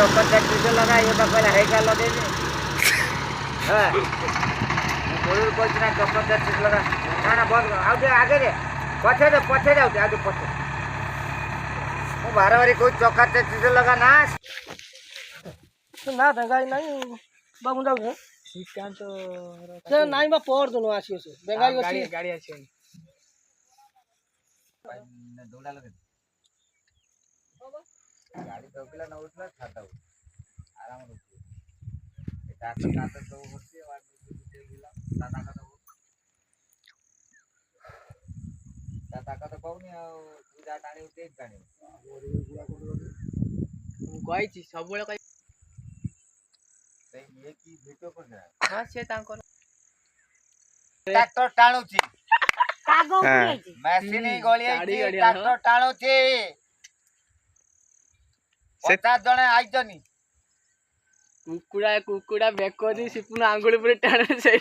चौकर चीजें लगा ये तो पहले है क्या लगे हाँ जरूर कोई ना चौकर चीज लगा ना ना बहुत आगे दे पछे जाओ आगे पछे वो बार बारी कोई चौकर चीजें लगा ना ना बेंगाई नहीं बाबू जाऊ श्रीकांत से नहीं बा पर दोनों आसी से बेंगाई गाड़ी अछि गाड़ी आछे दौड़ा लगे गाड़ी दौड़ला ना उठला छाता आराम से काटे काटे तो होती है वाट में गिला दादा का तो पाउनी आ पूजा टाणी उठे टाणी କହିଛି ସବୁବେଳେ କହି ये की वीडियो पर गया ହଁ ସେ ତାଙ୍କର ट्रैक्टर टाणुची कागो उठी मशीन गली गाड़ी गाड़ी ट्रैक्टर टाणुची 50 जण आइजनी କୁକୁଡ଼ା ବେକ ଦି ସିପୁନ ଆଙ୍ଗୁଳି ପୁରା ଟାଣେ ସେଇ